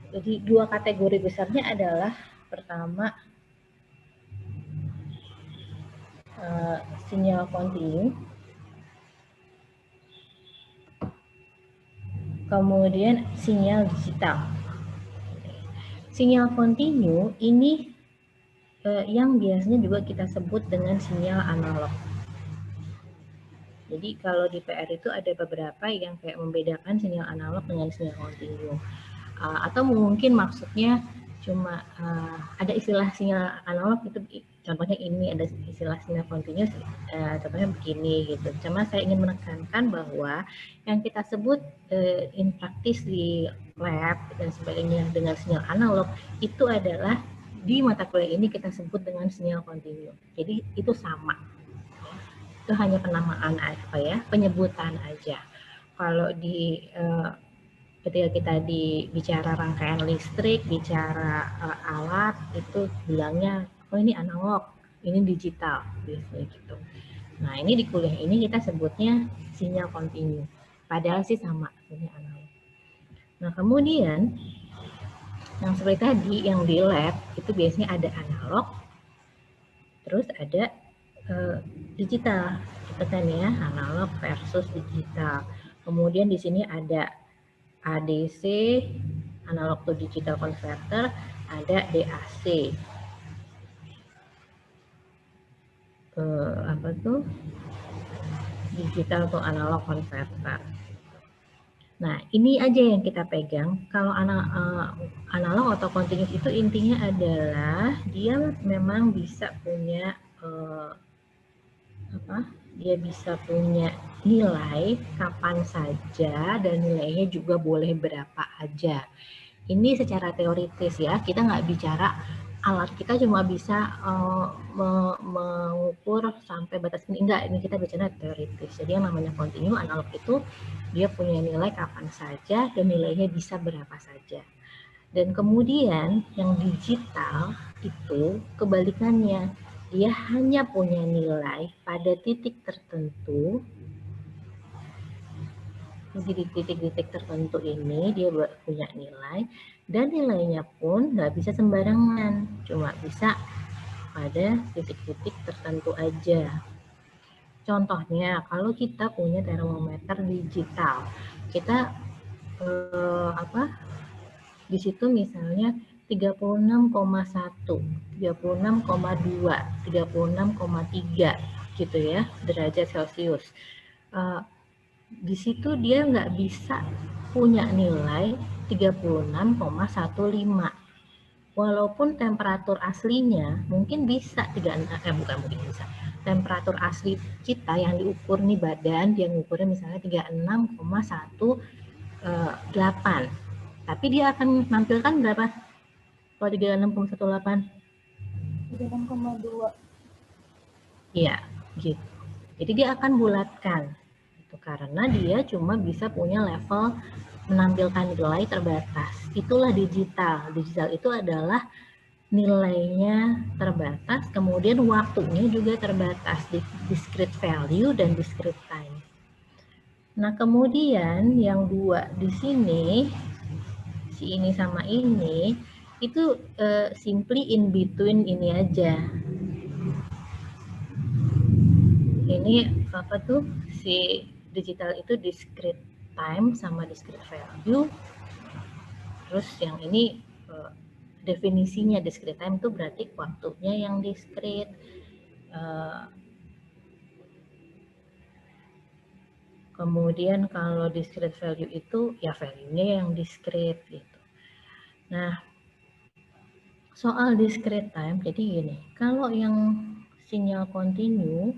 Jadi dua kategori besarnya adalah pertama sinyal kontinu, kemudian sinyal digital. Sinyal kontinu ini yang biasanya juga kita sebut dengan sinyal analog. Jadi kalau di PR itu ada beberapa yang kayak membedakan sinyal analog dengan sinyal kontinu. Atau mungkin maksudnya cuma ada istilah sinyal analog itu, contohnya ini ada istilah sinyal kontinu, contohnya begini gitu. Cuma saya ingin menekankan bahwa yang kita sebut in practice di lab dan sebagainya dengan sinyal analog itu adalah di mata kuliah ini kita sebut dengan sinyal kontinu. Jadi itu sama. Itu hanya penamaan apa ya, penyebutan aja. Kalau di ketika kita bicara rangkaian listrik, bicara alat, itu bilangnya oh ini analog, ini digital, biasanya gitu. Nah ini di kuliah ini kita sebutnya sinyal kontinu, padahal sih sama, ini analog. Nah kemudian yang seperti tadi, yang di lab itu biasanya ada analog, terus ada digital, itu kan ya, analog versus digital. Kemudian di sini ada ADC, analog to digital converter, ada DAC. Apa tuh? Digital to analog converter. Nah, ini aja yang kita pegang. Kalau analog atau continuous itu intinya adalah dia memang bisa punya dia bisa punya nilai kapan saja dan nilainya juga boleh berapa aja. Ini secara teoritis ya, kita nggak bicara alat kita cuma bisa mengukur sampai batas ini, enggak, ini kita bicara teoritis. Jadi yang namanya kontinu analog itu dia punya nilai kapan saja dan nilainya bisa berapa saja. Dan kemudian yang digital itu kebalikannya, dia hanya punya nilai pada titik tertentu. Jadi di titik-titik tertentu ini dia punya nilai, dan nilainya pun nggak bisa sembarangan, cuma bisa pada titik-titik tertentu aja. Contohnya kalau kita punya termometer digital, kita di situ misalnya 36,1, 36,2, 36,3 gitu ya derajat Celcius. Di situ dia nggak bisa punya nilai 36,15. Walaupun temperatur aslinya mungkin bisa bukan mungkin bisa. Temperatur asli kita yang diukur nih badan, dia ngukurnya misalnya 36,18. Tapi dia akan menampilkan berapa? Kalau 36,18? 36,2. Iya, gitu. Jadi dia akan bulatkan. Itu karena dia cuma bisa punya level menampilkan nilai terbatas. Itulah digital. Digital itu adalah nilainya terbatas, kemudian waktunya juga terbatas, di discrete value dan discrete time. Nah, kemudian yang dua di sini, si ini sama ini, itu simply in between ini aja. Ini apa tuh, si digital itu discrete time sama discrete value. Terus yang ini definisinya discrete time itu berarti waktunya yang discrete. Kemudian kalau discrete value itu ya value-nya yang discrete gitu. Nah, soal discrete time, jadi gini, kalau yang sinyal kontinu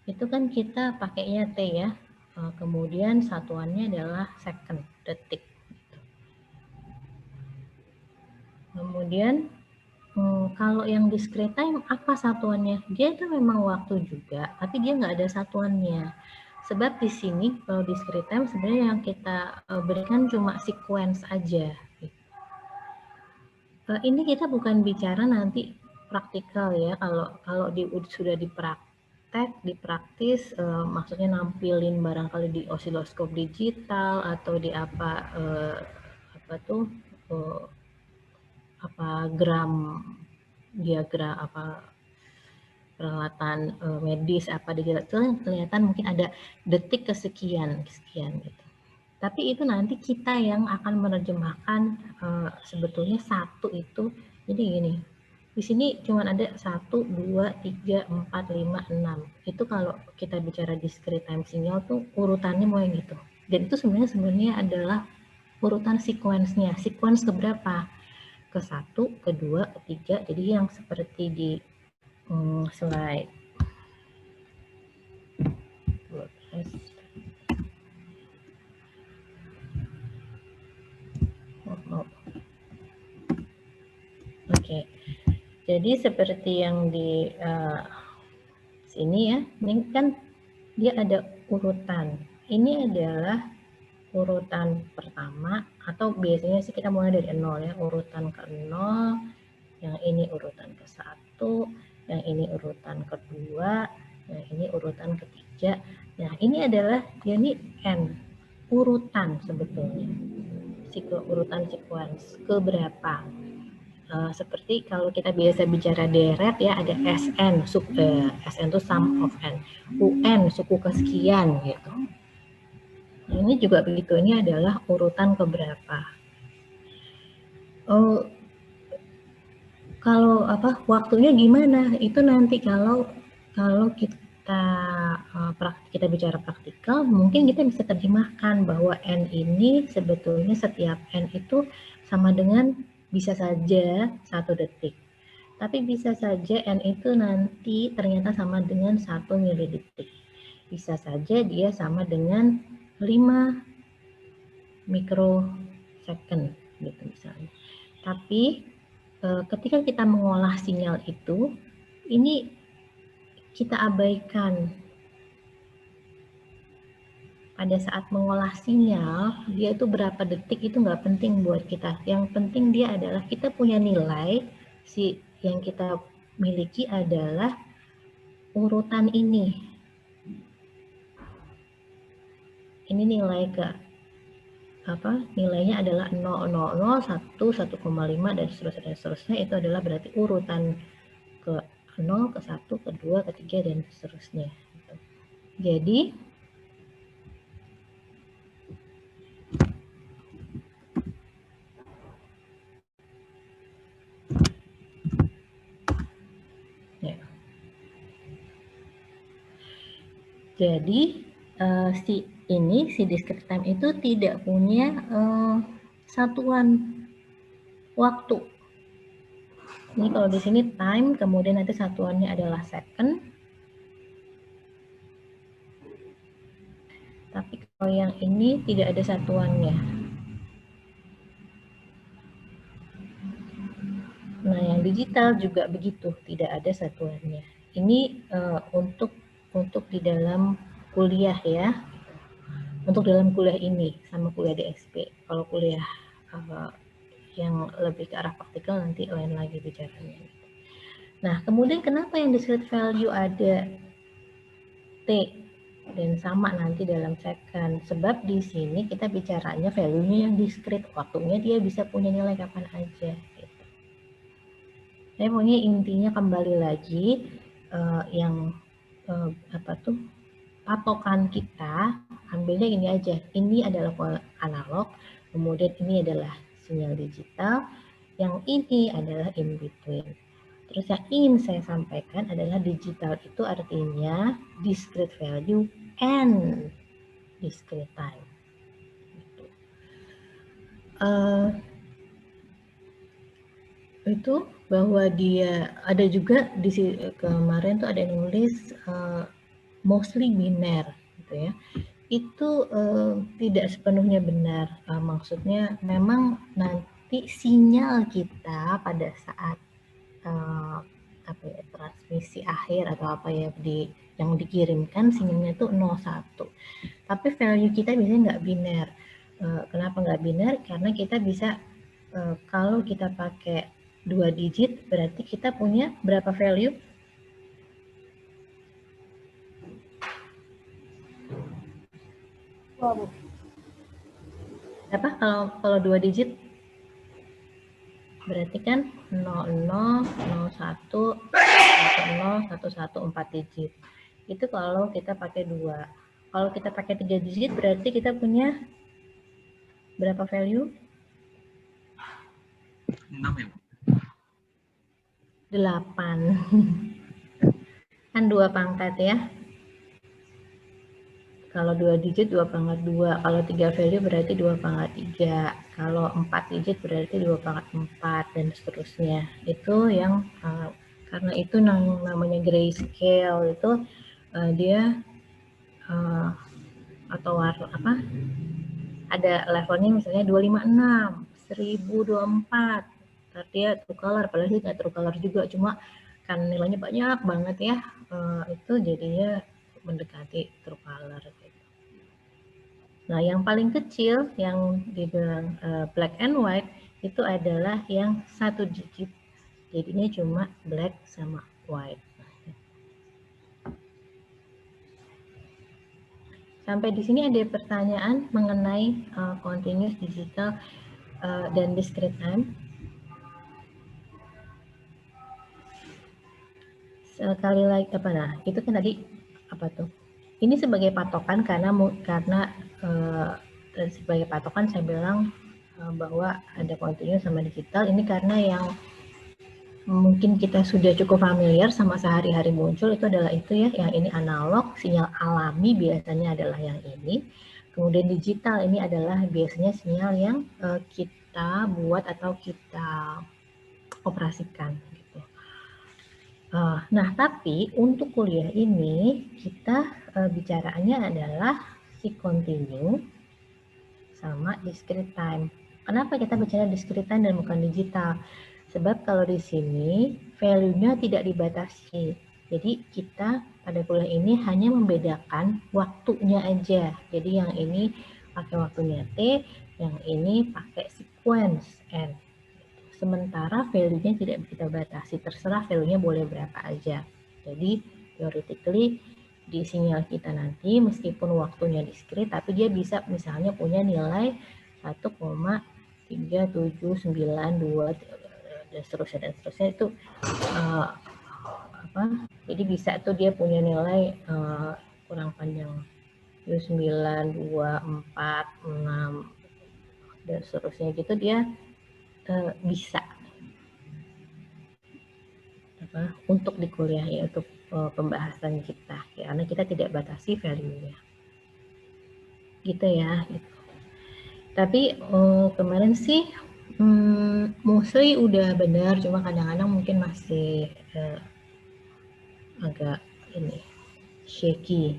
itu kan kita pakainya T ya, kemudian satuannya adalah second, detik. Kemudian kalau yang discrete time apa satuannya? Dia itu memang waktu juga, tapi dia nggak ada satuannya. Sebab di sini kalau discrete time sebenarnya yang kita berikan cuma sequence aja. Ini kita bukan bicara nanti praktikal ya. Kalau sudah dipraktis, maksudnya nampilin barangkali di osiloskop digital atau di apa tuh gram diagram peralatan medis itu kelihatan mungkin ada detik kesekian gitu. Tapi itu nanti kita yang akan menerjemahkan sebetulnya satu itu. Jadi gini, di sini cuma ada 1, 2, 3, 4, 5, 6. Itu kalau kita bicara discrete time signal tuh urutannya mau yang gitu. Dan itu sebenarnya adalah urutan sequence-nya. Sequence keberapa? Ke 1, ke 2, ke 3. Jadi yang seperti di slide. Oke. Jadi seperti yang di sini ya, ini kan dia ada urutan. Ini adalah urutan pertama, atau biasanya sih kita mulai dari 0 ya, urutan ke 0, yang ini urutan ke 1, yang ini urutan kedua, yang ini urutan ketiga. Nah, ini adalah ini N, urutan sebetulnya. Urutan sequence keberapa? Seperti kalau kita biasa bicara deret ya, ada SN, SN itu sum of N, UN suku kesekian gitu. Nah, ini juga begitu, ini adalah urutan keberapa. Kalau waktunya gimana? Itu nanti kalau kita bicara praktikal, mungkin kita bisa terjemahkan bahwa N ini sebetulnya setiap N itu sama dengan bisa saja 1 detik. Tapi bisa saja N itu nanti ternyata sama dengan 1 milidetik. Bisa saja dia sama dengan 5 mikrosecond gitu misalnya. Tapi ketika kita mengolah sinyal itu, ini kita abaikan. Pada saat mengolah sinyal, dia itu berapa detik itu nggak penting buat kita. Yang penting dia adalah kita punya nilai, yang kita miliki adalah urutan ini. Ini nilai nilainya adalah 0, 0, 1, 1,5 dan seterusnya. Itu adalah berarti urutan ke 0, ke 1, ke 2, ke 3 dan seterusnya. Jadi ya. Jadi si discrete time itu tidak punya satuan waktu. Ini kalau di sini time, kemudian nanti satuannya adalah second. Tapi kalau yang ini tidak ada satuannya. Nah, yang digital juga begitu, tidak ada satuannya. Ini untuk di dalam kuliah ya. Untuk dalam kuliah ini sama kuliah DSP. Kalau kuliah yang lebih ke arah praktikal nanti lain lagi bicaranya. Nah, kemudian kenapa yang discrete value ada T dan sama nanti dalam second? Sebab di sini kita bicaranya value-nya yang discrete, waktunya dia bisa punya nilai kapan aja. Gitu. Saya pokoknya intinya kembali lagi patokan kita ambilnya ini aja. Ini adalah analog, kemudian ini adalah sinyal digital, yang ini adalah in between. Terus yang ingin saya sampaikan adalah digital itu artinya discrete value and discrete time. Itu bahwa dia ada juga di kemarin tuh ada yang nulis mostly biner gitu ya. Itu tidak sepenuhnya benar. Maksudnya memang nanti sinyal kita pada saat transmisi akhir atau apa ya yang dikirimkan sinyalnya itu 01. Tapi value kita biasanya nggak biner. Kenapa nggak biner? Karena kita bisa kalau kita pakai 2 digit berarti kita punya berapa value? Apa kalau 2 digit? Berarti kan 00, 01, 10, 11, 4 digit. Itu kalau kita pakai 2. Kalau kita pakai 3 digit berarti kita punya berapa value? 6 ya, Bu? 8. Kan 2 pangkat ya. Kalau 2 digit 2 pangkat 2. Kalau 3 value berarti 2 pangkat 3. Kalau 4 digit berarti 2 pangkat 4 dan seterusnya. Itu yang karena itu namanya grayscale itu dia atau apa? Ada levelnya misalnya 256, 1024. Tapi dia true color, padahal sih nggak true color juga, cuma kan nilainya banyak banget ya, itu jadinya mendekati true color. Nah, yang paling kecil yang dibilang black and white itu adalah yang 1 digit. Jadinya cuma black sama white. Sampai di sini ada pertanyaan mengenai continuous digital dan discrete time. Sekali lagi apa, nah itu kan tadi apa tuh? Ini sebagai patokan karena sebagai patokan saya bilang bahwa ada continuous sama digital. Ini karena yang mungkin kita sudah cukup familiar sama sehari-hari muncul itu adalah itu ya, yang ini analog, sinyal alami biasanya adalah yang ini. Kemudian digital ini adalah biasanya sinyal yang kita buat atau kita operasikan. Nah, tapi untuk kuliah ini kita bicaranya adalah si continue sama discrete time. Kenapa kita bicara discrete time dan bukan digital? Sebab kalau di sini value-nya tidak dibatasi. Jadi kita pada kuliah ini hanya membedakan waktunya aja. Jadi yang ini pakai waktunya T, yang ini pakai sequence N. Sementara value-nya tidak kita batasi, terserah value-nya boleh berapa aja. Jadi theoretically di sinyal kita nanti meskipun waktunya discrete, tapi dia bisa misalnya punya nilai 1,3792 dan seterusnya itu jadi bisa tuh dia punya nilai kurang panjang 9246 dan seterusnya gitu, dia bisa untuk di kuliah ya, untuk pembahasan kita ya, karena kita tidak batasi value-nya gitu ya gitu. Tapi kemarin sih mostly udah benar, cuma kadang-kadang mungkin masih agak ini shaky